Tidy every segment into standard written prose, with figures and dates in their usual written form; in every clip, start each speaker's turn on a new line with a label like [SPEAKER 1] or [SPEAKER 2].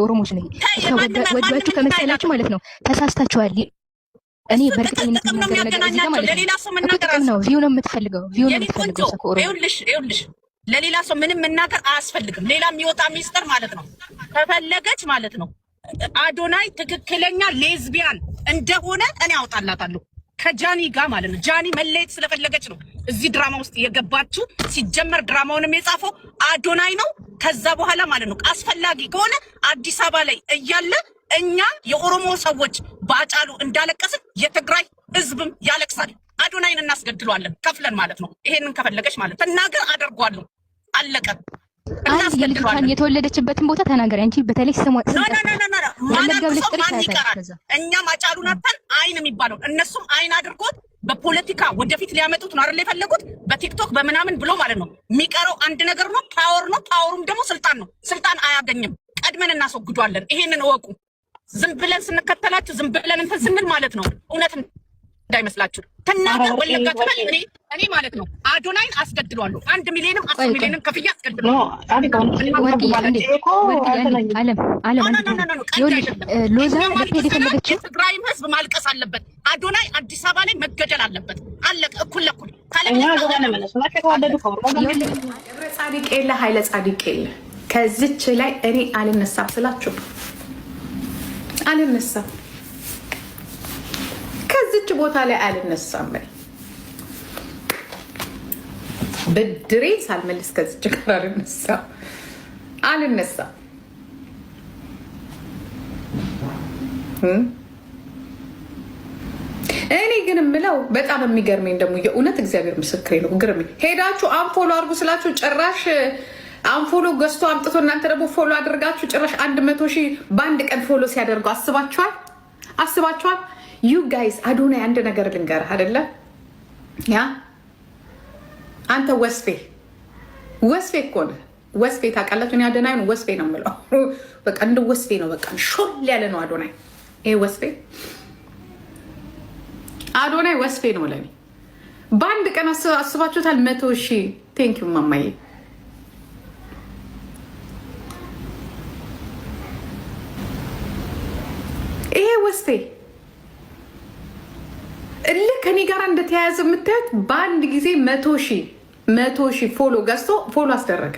[SPEAKER 1] የኦሮሞች ነው። ወዳችሁ ከመሰላችሁ ማለት ነው ተሳስታችኋል። እኔ በእርግጠኝነት ነገር እዚህ ጋር ማለት ነው ቪው ነው የምትፈልገው
[SPEAKER 2] ይኸውልሽ ለሌላ ሰው ምንም መናገር አያስፈልግም። ሌላ የሚወጣ ሚስጥር ማለት ነው ከፈለገች ማለት ነው አዶናይ ትክክለኛ ሌዝቢያን እንደሆነ እኔ አውጣላታለሁ ከጃኒ ጋር ማለት ነው። ጃኒ መለየት ስለፈለገች ነው እዚህ ድራማ ውስጥ የገባችው። ሲጀመር ድራማውንም የጻፈው አዶናይ ነው። ከዛ በኋላ ማለት ነው አስፈላጊ ከሆነ አዲስ አበባ ላይ እያለ እኛ የኦሮሞ ሰዎች ባጫሉ እንዳለቀስን የትግራይ ህዝብም ያለቅሳል። አዶናይን እናስገድሏለን ከፍለን ማለት ነው። ይሄንን ከፈለገች ማለት ተናገር አደርጓለሁ። አለቀ።
[SPEAKER 1] እናስገድሏለን። የተወለደችበትን ቦታ ተናገር አንቺ። በተለይ ስሟ
[SPEAKER 2] እኛ ማጫሉን አጥተን አይን የሚባለው እነሱም አይን አድርጎት በፖለቲካ ወደፊት ሊያመጡት ነው አይደል የፈለጉት በቲክቶክ በምናምን ብሎ ማለት ነው። የሚቀረው አንድ ነገር ነው፣ ፓወር ነው። ፓወሩም ደግሞ ስልጣን ነው። ስልጣን አያገኝም። ቀድመን እናስወግዷለን። ይሄንን እወቁ። ዝም ብለን ስንከተላችሁ ዝም ብለን እንትን ስንል ማለት ነው እውነት እንዳይመስላችሁ። ተናገር ወለጋ ተበል እኔ ማለት ነው አዶናይን አስገድሏለሁ። 1 ሚሊዮንም 10 ሚሊዮንም ከፍያ አስገድሏለሁ።
[SPEAKER 1] ሎዛ ለፔድ የፈለገችው
[SPEAKER 2] ትግራይም ህዝብ ማልቀስ አለበት። አዶናይ አዲስ አበባ ላይ መገደል አለበት። አለቀ። እኩል ለኩል
[SPEAKER 3] ገብረ ጻዲቅ የለ ኃይለ ጻዲቅ የለ ከዚች ላይ እኔ አልነሳም ስላችሁ አልነሳም። ከዚች ቦታ ላይ አልነሳም። ብድሬ ሳልመልስ ከዚች ጋር አልነሳም። እኔ ግን የምለው በጣም የሚገርመኝ ደግሞ የእውነት እግዚአብሔር ምስክሬ ነው። ግርመኝ ሄዳችሁ አንፎሎ አድርጉ ስላችሁ ጭራሽ አንፎሎ ገዝቶ አምጥቶ እናንተ ደግሞ ፎሎ አድርጋችሁ ጭራሽ 100,000 በአንድ ቀን ፎሎ ሲያደርጉ አስባችኋል? ዩ ጋይስ አዶናይ አንድ ነገር ልንገርህ አይደለ? ያ አንተ ወስፌ እኮ ነህ። ወስፌ ታውቃላችሁ? እኔ አዶናይን ወስፌ ነው የምለው። በቃ እንደ ወስፌ ነው። በቃ ሾል ያለ ነው አዶናይ። ይሄ ወስፌ አዶናይ ወስፌ ነው ለኔ። በአንድ ቀን አስባችሁታል? 100,000 ቴንክ ዩ ማማዬ። ይሄ ወስፌ ልክ ከኔ ጋር እንደተያያዘ የምታዩት በአንድ ጊዜ 100,000 ፎሎ ገዝቶ ፎሎ አስደረገ።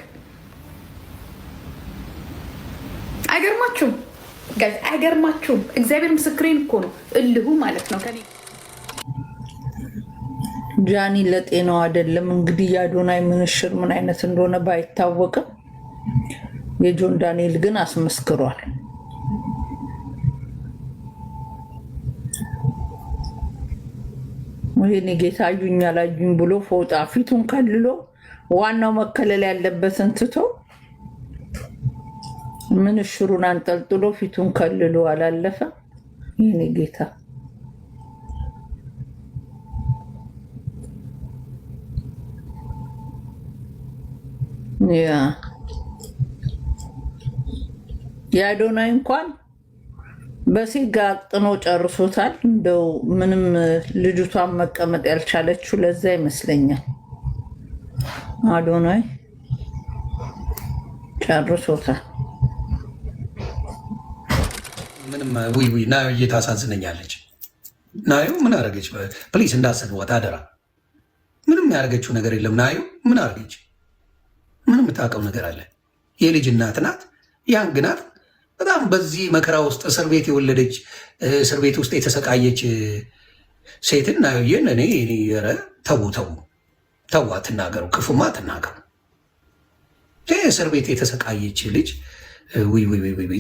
[SPEAKER 3] አይገርማችሁም? አይገርማችሁም? እግዚአብሔር ምስክሬን እኮ ነው። እልሁ ማለት ነው። ከኔ
[SPEAKER 4] ጃኒ ለጤናው አይደለም እንግዲህ የአዶናይ ምንሽር ምን አይነት እንደሆነ ባይታወቅም የጆን ዳንኤል ግን አስመስክሯል። ወይኔ ጌታ አዩኝ አላዩኝ ብሎ ፎጣ ፊቱን ከልሎ ዋናው መከለል ያለበትን ትቶ ምንሽሩን አንጠልጥሎ ፊቱን ከልሎ አላለፈ። ይሄኔ ጌታ የአዶናይ እንኳን በሴት ጋር አጥኖ ጨርሶታል። እንደው ምንም ልጅቷን መቀመጥ ያልቻለችው ለዛ ይመስለኛል። አዶናይ ጨርሶታል።
[SPEAKER 5] ምንም ውይ ናዮ እየታሳዝነኛለች። ናዮ ምን አደረገች? ፕሊስ እንዳሰድዋት አደራ። ምንም ያደረገችው ነገር የለም። ናዮ ምን አደረገች? ምንም የምታውቀው ነገር አለ? የልጅ እናት ናት፣ ያንግ ናት። በጣም በዚህ መከራ ውስጥ እስር ቤት የወለደች እስር ቤት ውስጥ የተሰቃየች ሴትን ናዮዬን እኔ ኧረ ተው አትናገሩ፣ ክፉማ አትናገሩ። እስር ቤት የተሰቃየች ልጅ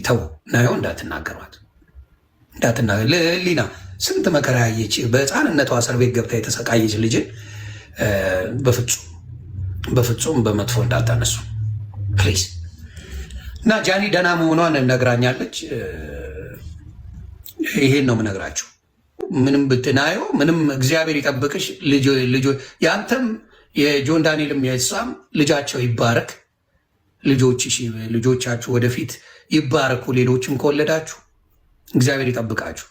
[SPEAKER 5] ተው ናዮ እንዳትናገሯት። ሊና ስንት መከራ ያየች በህፃንነቷ እስር ቤት ገብታ የተሰቃየች ልጅን በፍጹም በመጥፎ እንዳታነሱ ፕሊዝ። እና ጃኒ ደህና መሆኗን ነግራኛለች። ይሄን ነው የምነግራችሁ። ምንም ብትናየው ምንም እግዚአብሔር ይጠብቅሽ። የአንተም የጆን ዳንኤልም የእሷም ልጃቸው ይባረክ። ልጆቻችሁ ወደፊት ይባረኩ። ሌሎችም ከወለዳችሁ እግዚአብሔር ይጠብቃችሁ።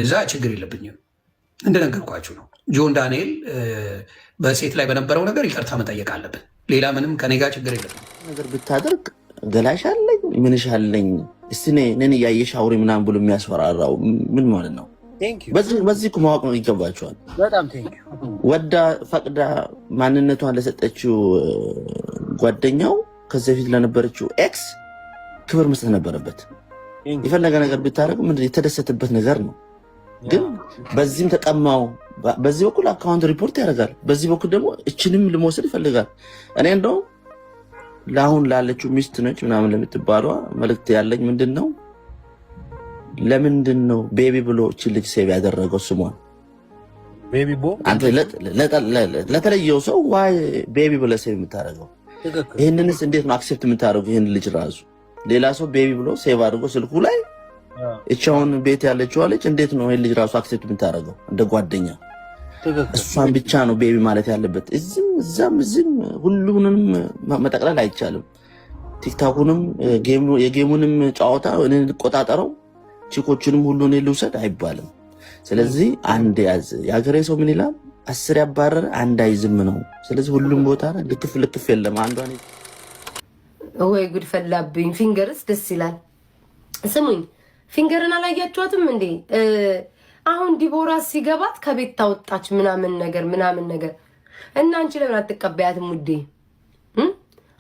[SPEAKER 5] እዛ ችግር የለብኝም። እንደነገርኳችሁ ነው። ጆን ዳንኤል በሴት ላይ በነበረው ነገር ይቅርታ መጠየቅ አለብን። ሌላ ምንም ከኔ ጋር ችግር የለብን።
[SPEAKER 6] ነገር ብታደርግ ገላሽ አለኝ ምንሽ አለኝ እስቲ ነን ያየሽ አውሪ ምናምን ብሎ የሚያስፈራራው ምን ማለት ነው? በዚህ እኮ ማወቅ ይገባቸዋል።
[SPEAKER 7] በጣም
[SPEAKER 6] ወዳ ፈቅዳ ማንነቷን ለሰጠችው ጓደኛው ከዚህ በፊት ለነበረችው ኤክስ ክብር መስጠት ነበረበት። የፈለገ ነገር ብታረግ ምንድን የተደሰተበት ነገር ነው። ግን በዚህም ተቀማው። በዚህ በኩል አካውንት ሪፖርት ያደርጋል፣ በዚህ በኩል ደግሞ እችንም ልመውሰድ ይፈልጋል። እኔ እንደው ለአሁን ላለችው ሚስት ነች ምናምን ለምትባሏ መልእክት ያለኝ ምንድን ነው፣ ለምንድን ነው ቤቢ ብሎ እችን ልጅ ሴቭ ያደረገው ስሟን? አንተ ለተለየው ሰው ዋይ ቤቢ ብሎ ሴቭ የምታደርገው? ይህንንስ እንዴት ነው አክሴፕት የምታደርገው? ይህን ልጅ ራሱ ሌላ ሰው ቤቢ ብሎ ሴቭ አድርጎ ስልኩ ላይ እቻውን ቤት ያለችው ልጅ እንዴት ነው ይህን ልጅ ራሱ አክሴፕት የምታደርገው? እንደ ጓደኛ እሷን ብቻ ነው ቤቢ ማለት ያለበት። እዚህም እዛም እዚህም ሁሉንም መጠቅለል አይቻልም። ቲክታኩንም የጌሙንም ጨዋታ እኔ ልቆጣጠረው ቺኮቹንም ሁሉ እኔ ልውሰድ አይባልም። ስለዚህ አንድ ያዝ። የሀገሬ ሰው ምን ይላል? 10 ያባረረ አንድ አይዝም ነው። ስለዚህ ሁሉም ቦታ ልክፍ የለም። አንዷን
[SPEAKER 8] ወይ ጉድ ፈላብኝ። ፊንገርስ ደስ ይላል። ስሙኝ፣ ፊንገርን አላያችኋትም እንዴ? አሁን ዲቦራ ሲገባት ከቤት ታወጣች ምናምን ነገር እና አንቺ ለምን አትቀበያትም ውዴ?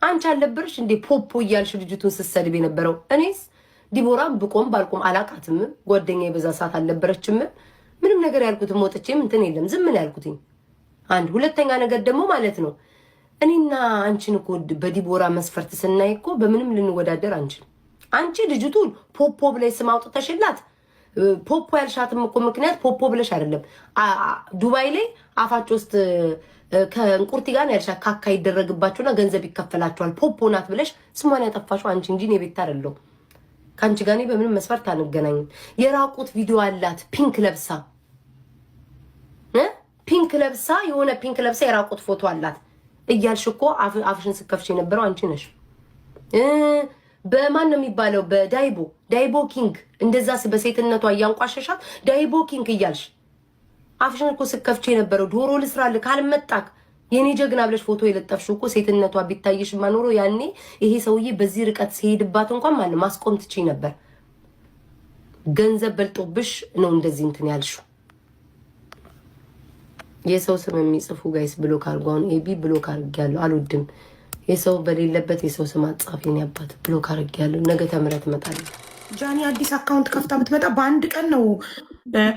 [SPEAKER 8] አንቺ አልነበረሽ እንዴ ፖፖ እያልሽ ልጅቱን ስትሰድብ የነበረው? እኔስ ዲቦራን ብቆም ባልቆም አላቃትም። ጓደኛዬ በዛ ሰዓት አልነበረችም። ምንም ነገር ያልኩትም ወጥቼም እንትን የለም ዝም ነው ያልኩትኝ። አንድ ሁለተኛ ነገር ደግሞ ማለት ነው እኔና አንቺን እኮ በዲቦራ መስፈርት ስናይ እኮ በምንም ልንወዳደር አንችልም። አንቺ ልጅቱን ፖፖ ብለሽ ስም አውጥተሽላት ፖፖ ያልሻትም እኮ ምክንያት ፖፖ ብለሽ አይደለም። ዱባይ ላይ አፋቸው ውስጥ ከእንቁርቲ ጋር ያልሻት ካካ ይደረግባቸውና ገንዘብ ይከፈላቸዋል ፖፖ ናት ብለሽ ስሟን ያጠፋሽው አንቺ እንጂ እኔ ቤት አይደለሁም። ከአንቺ ጋር እኔ በምንም መስፈርት አንገናኝም። የራቁት ቪዲዮ አላት ፒንክ ለብሳ የሆነ ፒንክ ለብሳ የራቁት ፎቶ አላት እያልሽ እኮ አፍሽን ስከፍሽ የነበረው አንቺ ነሽ። በማን ነው የሚባለው? በዳይቦ ኪንግ እንደዛ በሴትነቷ እያንቋሸሻት ዳይቦ ኪንግ እያልሽ አፍሽን እኮ ስከፍች የነበረው ዶሮ ልስራልህ ካልመጣክ የኔ ጀግና ብለሽ ፎቶ የለጠፍሽው እኮ ሴትነቷ ቢታይሽ ማኖሮ ያኔ ይሄ ሰውዬ በዚህ ርቀት ሲሄድባት እንኳን ማለት ማስቆም ትችይ ነበር። ገንዘብ በልጦብሽ ነው እንደዚህ እንትን ያልሽው። የሰው ስም የሚጽፉ ጋይስ ብሎክ አድርጉ። አሁን ኤቢ ብሎክ አድርጌያለሁ፣ አልወድም። የሰው በሌለበት የሰው ስም አጻፊን ያባት ብሎክ አድርጌያለሁ። ነገ ተምረት እመጣለሁ።
[SPEAKER 9] ጃኒ አዲስ አካውንት ከፍታ ብትመጣ በአንድ ቀን ነው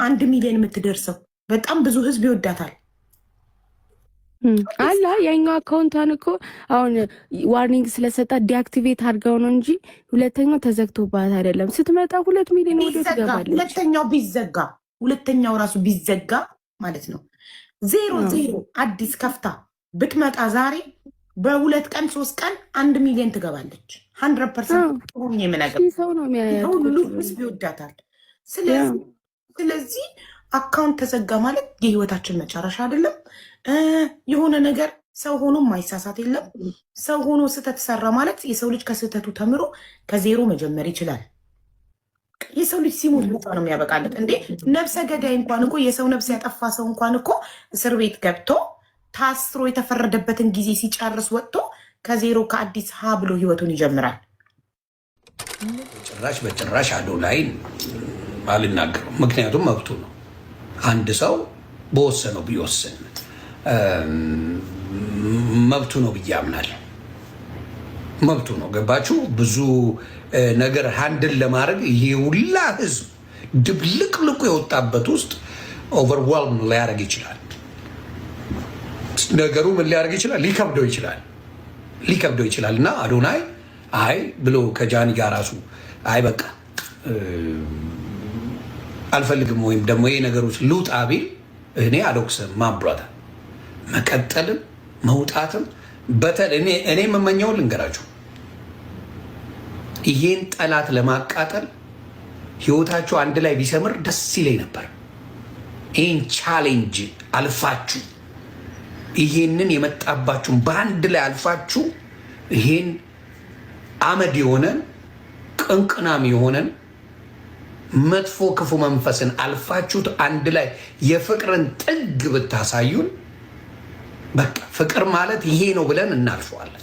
[SPEAKER 9] 1 ሚሊዮን የምትደርሰው። በጣም ብዙ ህዝብ ይወዳታል።
[SPEAKER 10] አላ ያኛው አካውንቷን እኮ አሁን ዋርኒንግ ስለሰጣ ዲአክቲቬት አድርገው ነው እንጂ ሁለተኛው ተዘግቶባት አይደለም። ስትመጣ 2 ሚሊዮን ወደ ትገባለች።
[SPEAKER 9] ሁለተኛው ራሱ ቢዘጋ ማለት ነው 0 አዲስ ከፍታ ብትመጣ ዛሬ በ2 ቀን 3 ቀን 1 ሚሊዮን ትገባለች። 100% ጥሩ የምነገር
[SPEAKER 10] ሰው ነው የሚያያት።
[SPEAKER 9] ሁሉ ህዝብ ይወዳታል። ስለዚህ አካውንት ተዘጋ ማለት የህይወታችን መጨረሻ አይደለም። የሆነ ነገር ሰው ሆኖ ማይሳሳት የለም። ሰው ሆኖ ስህተት ሰራ ማለት የሰው ልጅ ከስህተቱ ተምሮ ከዜሮ መጀመር ይችላል። የሰው ልጅ ሲሞት ብቻ ነው የሚያበቃለት እንዴ? ነፍሰ ገዳይ እንኳን እኮ የሰው ነፍስ ያጠፋ ሰው እንኳን እኮ እስር ቤት ገብቶ ታስሮ የተፈረደበትን ጊዜ ሲጨርስ ወጥቶ ከዜሮ ከአዲስ ሀ ብሎ ህይወቱን ይጀምራል።
[SPEAKER 5] በጭራሽ አዶናይ አልናገርም። ምክንያቱም መብቱ ነው። አንድ ሰው በወሰነው ቢወስን መብቱ ነው ብዬ አምናለሁ። መብቱ ነው። ገባችሁ? ብዙ ነገር ሃንድል ለማድረግ ይሄ ሁላ ህዝብ ድብልቅልቁ የወጣበት ውስጥ ኦቨርዌልም ሊያደርግ ይችላል። ነገሩ ምን ሊያደርግ ይችላል? ሊከብደው ይችላል። እና አዶናይ አይ ብሎ ከጃኒ ጋር ራሱ አይ በቃ አልፈልግም ወይም ደግሞ ይሄ ነገር ውስጥ ልውጣ ቢል እኔ አዶክስም ማብራታ መቀጠልም መውጣትም እኔ የምመኘውን ልንገራችሁ። ይሄን ጠላት ለማቃጠል ህይወታችሁ አንድ ላይ ቢሰምር ደስ ይለኝ ነበር። ይህን ቻሌንጅ አልፋችሁ ይሄንን የመጣባችሁን በአንድ ላይ አልፋችሁ ይሄን አመድ የሆነን ቅንቅናም የሆነን መጥፎ ክፉ መንፈስን አልፋችሁት አንድ ላይ የፍቅርን ጥግ ብታሳዩን በቃ ፍቅር ማለት ይሄ ነው ብለን እናልፈዋለን።